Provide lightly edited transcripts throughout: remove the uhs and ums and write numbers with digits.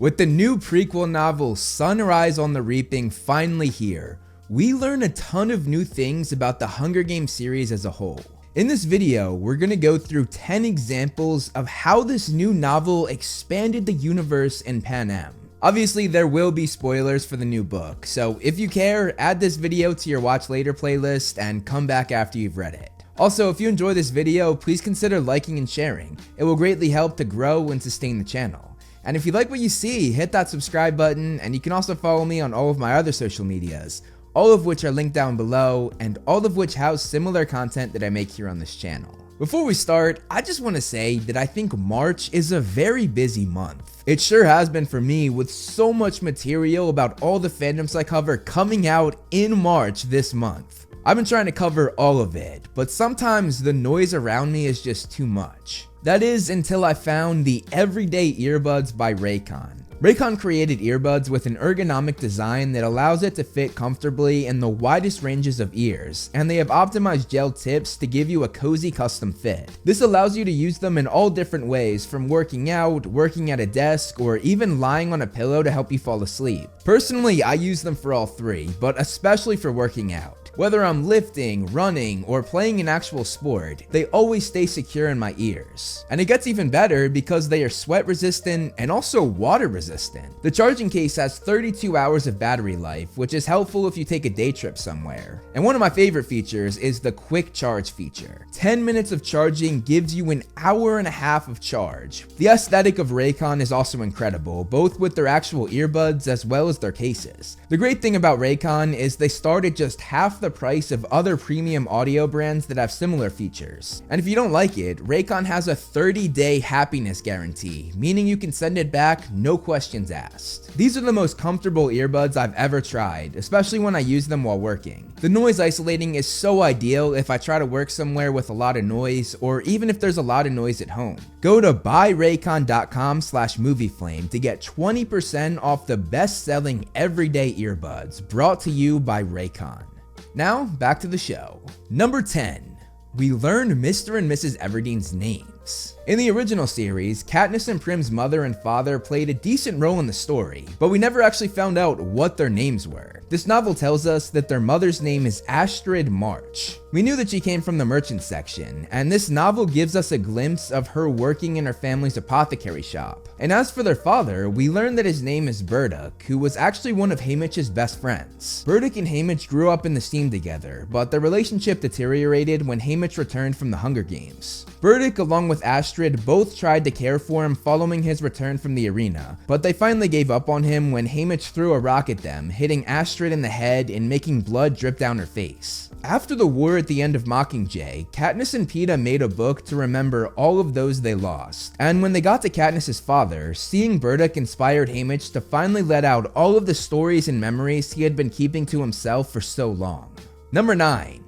With the new prequel novel Sunrise on the Reaping finally here, we learn a ton of new things about the Hunger Games series as a whole. In this video, we're gonna go through 10 examples of how this new novel expanded the universe in Panem. Obviously, there will be spoilers for the new book, so if you care, add this video to your watch later playlist and come back after you've read it. Also, if you enjoy this video, please consider liking and sharing. It will greatly help to grow and sustain the channel. And if you like what you see, hit that subscribe button, and you can also follow me on all of my other social medias, all of which are linked down below, and all of which house similar content that I make here on this channel. Before we start, I just want to say that I think March is a very busy month. It sure has been for me, with so much material about all the fandoms I cover coming out in March this month. I've been trying to cover all of it, but sometimes the noise around me is just too much. That is until I found the Everyday Earbuds by Raycon. Raycon created earbuds with an ergonomic design that allows it to fit comfortably in the widest ranges of ears, and they have optimized gel tips to give you a cozy custom fit. This allows you to use them in all different ways, from working out, working at a desk, or even lying on a pillow to help you fall asleep. Personally, I use them for all three, but especially for working out. Whether I'm lifting, running, or playing an actual sport, they always stay secure in my ears. And it gets even better because they are sweat resistant and also water resistant. The charging case has 32 hours of battery life, which is helpful if you take a day trip somewhere. And one of my favorite features is the quick charge feature. 10 minutes of charging gives you an hour and a half of charge. The aesthetic of Raycon is also incredible, both with their actual earbuds as well as their cases. The great thing about Raycon is they start at just half the price of other premium audio brands that have similar features. And if you don't like it, Raycon has a 30-day happiness guarantee, meaning you can send it back, no questions asked. These are the most comfortable earbuds I've ever tried, especially when I use them while working. The noise isolating is so ideal if I try to work somewhere with a lot of noise, or even if there's a lot of noise at home. Go to buyraycon.com/movieflame to get 20% off the best-selling everyday earbuds, brought to you by Raycon. Now, back to the show. Number 10. We learn Mr. and Mrs. Everdeen's names. In the original series, Katniss and Prim's mother and father played a decent role in the story, but we never actually found out what their names were. This novel tells us that their mother's name is Astrid March. We knew that she came from the merchant section, and this novel gives us a glimpse of her working in her family's apothecary shop. And as for their father, we learn that his name is Burdock, who was actually one of Haymitch's best friends. Burdock and Haymitch grew up in the steam together, but their relationship deteriorated when Haymitch returned from the Hunger Games. Burdock, along with Astrid, both tried to care for him following his return from the arena, but they finally gave up on him when Haymitch threw a rock at them, hitting Astrid in the head and making blood drip down her face. After the war at the end of Mockinjay, Katniss and Beetee made a book to remember all of those they lost. And when they got to Katniss's father, seeing Burdock inspired Haymitch to finally let out all of the stories and memories he had been keeping to himself for so long. Number 9.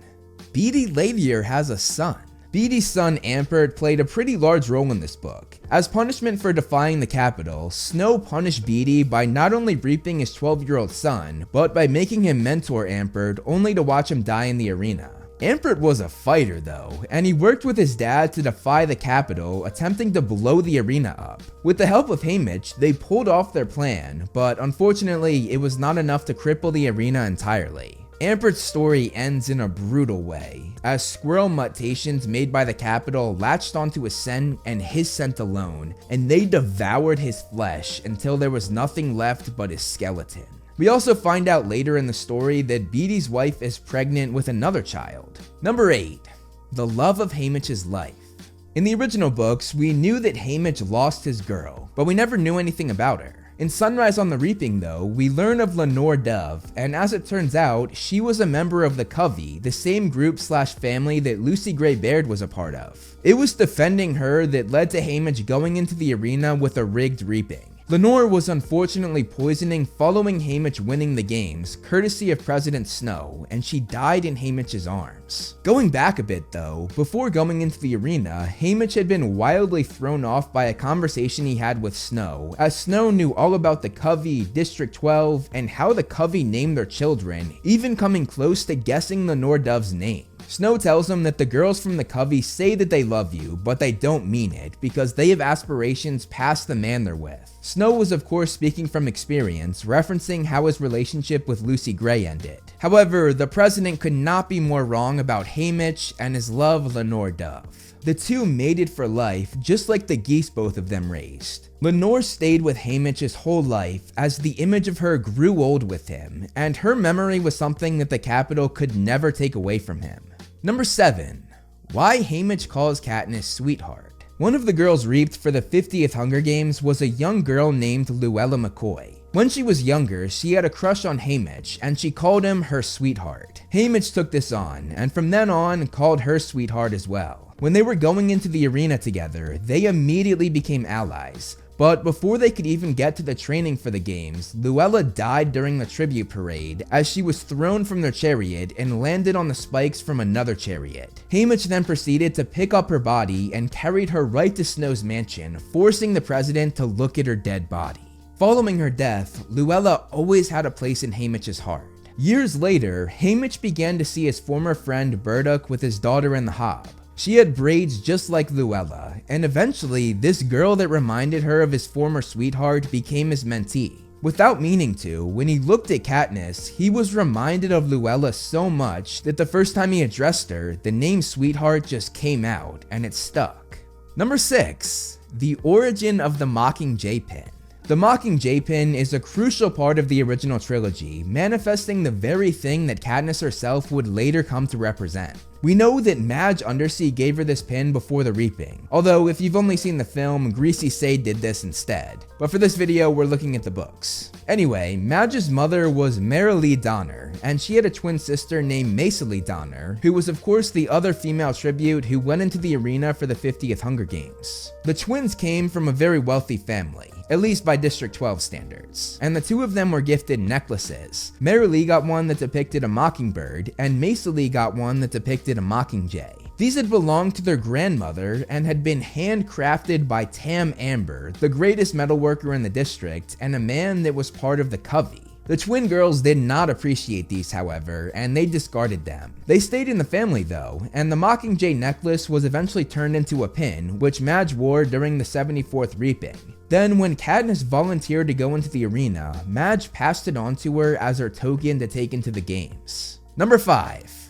Beetee Lathier has a son. Beetee's son Ampert played a pretty large role in this book. As punishment for defying the Capitol, Snow punished Beetee by not only reaping his 12-year-old son, but by making him mentor Ampert only to watch him die in the arena. Ampert was a fighter though, and he worked with his dad to defy the Capitol, attempting to blow the arena up. With the help of Haymitch, they pulled off their plan, but unfortunately it was not enough to cripple the arena entirely. Ampert's story ends in a brutal way, as squirrel mutations made by the Capitol latched onto his scent and his scent alone, and they devoured his flesh until there was nothing left but his skeleton. We also find out later in the story that Beetee's wife is pregnant with another child. Number 8. The love of Haymitch's life. In the original books, we knew that Haymitch lost his girl, but we never knew anything about her. In Sunrise on the Reaping though, we learn of Lenore Dove, and as it turns out, she was a member of the Covey, the same group/family that Lucy Gray Baird was a part of. It was defending her that led to Haymitch going into the arena with a rigged reaping. Lenore was unfortunately poisoning following Haymitch winning the games, courtesy of President Snow, and she died in Haymitch's arms. Going back a bit though, before going into the arena, Haymitch had been wildly thrown off by a conversation he had with Snow, as Snow knew all about the Covey, District 12, and how the Covey named their children, even coming close to guessing Lenore Dove's name. Snow tells him that the girls from the covey say that they love you, but they don't mean it because they have aspirations past the man they're with. Snow was of course speaking from experience, referencing how his relationship with Lucy Gray ended. However, the president could not be more wrong about Haymitch and his love, Lenore Dove. The two mated for life, just like the geese both of them raised. Lenore stayed with Haymitch his whole life as the image of her grew old with him, and her memory was something that the Capitol could never take away from him. Number 7. Why Haymitch calls Katniss sweetheart. One of the girls reaped for the 50th Hunger Games was a young girl named Luella McCoy. When she was younger, she had a crush on Haymitch, and she called him her sweetheart. Haymitch took this on, and from then on called her sweetheart as well. When they were going into the arena together, they immediately became allies. But before they could even get to the training for the games, Luella died during the tribute parade as she was thrown from their chariot and landed on the spikes from another chariot. Haymitch then proceeded to pick up her body and carried her right to Snow's mansion, forcing the president to look at her dead body. Following her death, Luella always had a place in Haymitch's heart. Years later, Haymitch began to see his former friend Burdock with his daughter in the Hob. She had braids just like Luella, and eventually this girl that reminded her of his former sweetheart became his mentee. Without meaning to, when he looked at Katniss, he was reminded of Luella so much that the first time he addressed her, the name sweetheart just came out and it stuck. Number 6. The origin of the Mockinjay Pin. The Mockinjay Pin is a crucial part of the original trilogy, manifesting the very thing that Katniss herself would later come to represent. We know that Madge Undersea gave her this pin before the reaping, although if you've only seen the film, Greasy Sade did this instead. But for this video, we're looking at the books. Anyway, Madge's mother was Marilee Donner, and she had a twin sister named Maisily Donner, who was of course the other female tribute who went into the arena for the 50th Hunger Games. The twins came from a very wealthy family, at least by District 12 standards, and the two of them were gifted necklaces. Marilee got one that depicted a mockingbird, and Maisily got one that depicted a mockingjay. These had belonged to their grandmother and had been handcrafted by Tam Amber, the greatest metalworker in the district and a man that was part of the covey. The twin girls did not appreciate these, however, and they discarded them. They stayed in the family though, and the Mockingjay necklace was eventually turned into a pin, which Madge wore during the 74th reaping. Then when Katniss volunteered to go into the arena, Madge passed it on to her as her token to take into the games. Number 5.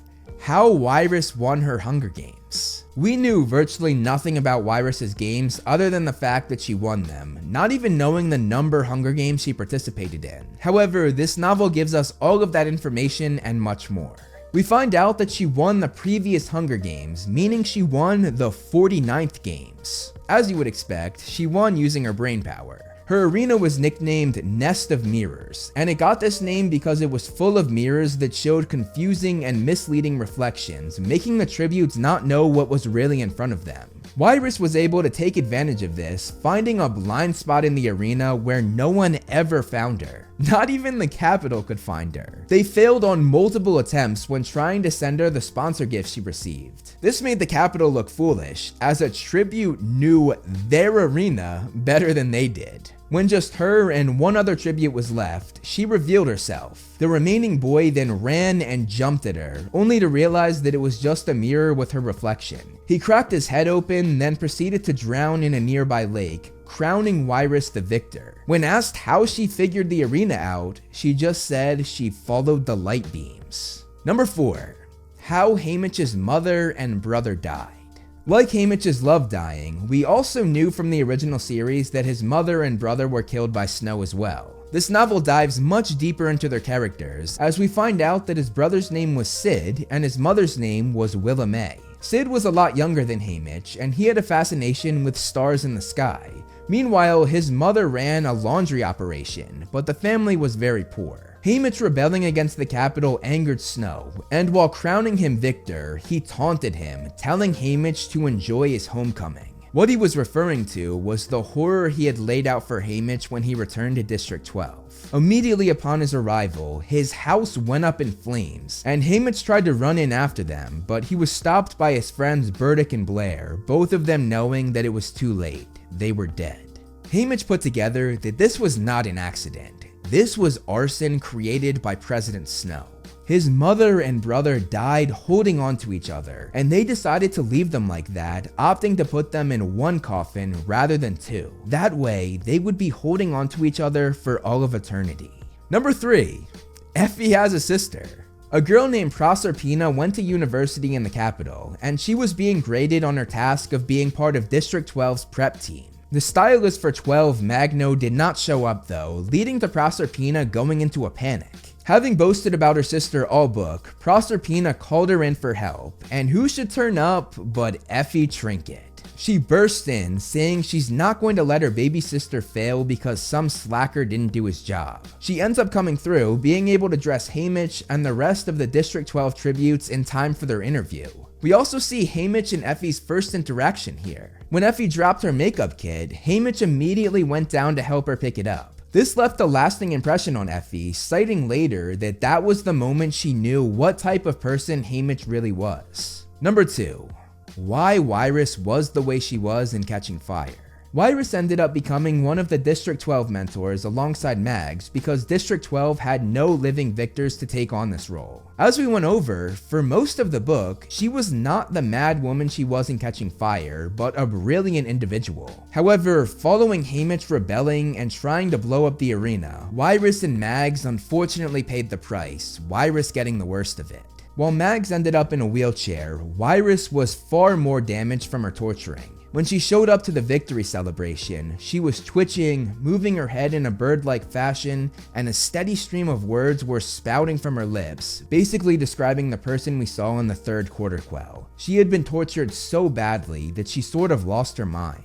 How Wiress won her Hunger Games. We knew virtually nothing about Wiress's games other than the fact that she won them, not even knowing the number Hunger Games she participated in. However, this novel gives us all of that information and much more. We find out that she won the previous Hunger Games, meaning she won the 49th Games. As you would expect, she won using her brain power. Her arena was nicknamed Nest of Mirrors, and it got this name because it was full of mirrors that showed confusing and misleading reflections, making the tributes not know what was really in front of them. Wiress was able to take advantage of this, finding a blind spot in the arena where no one ever found her. Not even the Capitol could find her. They failed on multiple attempts when trying to send her the sponsor gift she received. This made the Capitol look foolish, as a tribute knew their arena better than they did. When just her and one other tribute was left, she revealed herself. The remaining boy then ran and jumped at her, only to realize that it was just a mirror with her reflection. He cracked his head open, then proceeded to drown in a nearby lake, crowning Wiress the victor. When asked how she figured the arena out, she just said she followed the light beams. Number 4. How Haymitch's mother and brother died. Like Haymitch's love dying, we also knew from the original series that his mother and brother were killed by Snow as well. This novel dives much deeper into their characters, as we find out that his brother's name was Sid and his mother's name was Willame. Sid was a lot younger than Haymitch, and he had a fascination with stars in the sky. Meanwhile, his mother ran a laundry operation, but the family was very poor. Haymitch rebelling against the Capitol angered Snow, and while crowning him victor, he taunted him, telling Haymitch to enjoy his homecoming. What he was referring to was the horror he had laid out for Haymitch when he returned to District 12. Immediately upon his arrival, his house went up in flames, and Haymitch tried to run in after them, but he was stopped by his friends Burdock and Blair, both of them knowing that it was too late. They were dead. Haymitch put together that this was not an accident. This was arson created by President Snow. His mother and brother died holding on to each other, and they decided to leave them like that, opting to put them in one coffin rather than two. That way, they would be holding on to each other for all of eternity. Number 3. Effie has a sister. A girl named Proserpina went to university in the capital, and she was being graded on her task of being part of District 12's prep team. The stylist for 12, Magno, did not show up though, leading to Proserpina going into a panic. Having boasted about her sister all book, Proserpina called her in for help, and who should turn up but Effie Trinket. She bursts in, saying she's not going to let her baby sister fail because some slacker didn't do his job. She ends up coming through, being able to dress Haymitch and the rest of the District 12 tributes in time for their interview. We also see Haymitch and Effie's first interaction here. When Effie dropped her makeup kit, Haymitch immediately went down to help her pick it up. This left a lasting impression on Effie, citing later that that was the moment she knew what type of person Haymitch really was. Number 2. Why Wirus was the way she was in Catching Fire. Wirus ended up becoming one of the District 12 mentors alongside Mags because District 12 had no living victors to take on this role. As we went over, for most of the book, she was not the mad woman she was in Catching Fire, but a brilliant individual. However, following Haymitch rebelling and trying to blow up the arena, Wirus and Mags unfortunately paid the price, Wirus getting the worst of it. While Mags ended up in a wheelchair, Wirus was far more damaged from her torturing. When she showed up to the victory celebration, she was twitching, moving her head in a bird-like fashion, and a steady stream of words were spouting from her lips, basically describing the person we saw in the third quarter quell. She had been tortured so badly that she sort of lost her mind.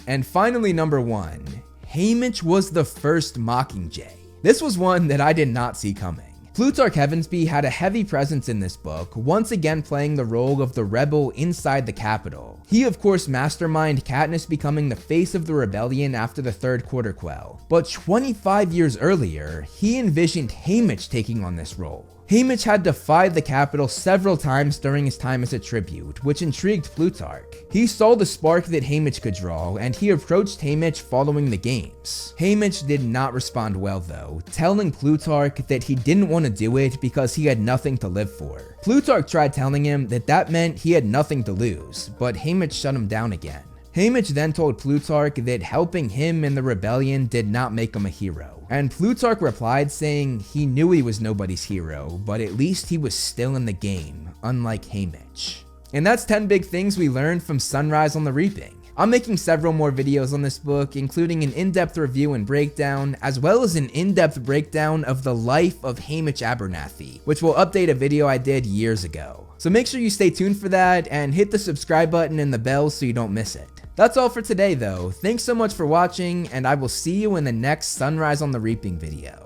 And finally, number 1, Haymitch was the first Mockinjay. This was one that I did not see coming. Plutarch Heavensbee had a heavy presence in this book, once again playing the role of the rebel inside the capital. He of course masterminded Katniss becoming the face of the rebellion after the third quarter quell, but 25 years earlier, he envisioned Haymitch taking on this role. Haymitch had defied the capital several times during his time as a tribute, which intrigued Plutarch. He saw the spark that Haymitch could draw, and he approached Haymitch following the games. Haymitch did not respond well though, telling Plutarch that he didn't want to do it because he had nothing to live for. Plutarch tried telling him that that meant he had nothing to lose, but Haymitch shut him down again. Haymitch then told Plutarch that helping him in the rebellion did not make him a hero, and Plutarch replied saying he knew he was nobody's hero, but at least he was still in the game, unlike Haymitch. And that's 10 big things we learned from Sunrise on the Reaping. I'm making several more videos on this book, including an in-depth review and breakdown, as well as an in-depth breakdown of the life of Haymitch Abernathy, which will update a video I did years ago. So make sure you stay tuned for that, and hit the subscribe button and the bell so you don't miss it. That's all for today though. Thanks so much for watching, and I will see you in the next Sunrise on the Reaping video.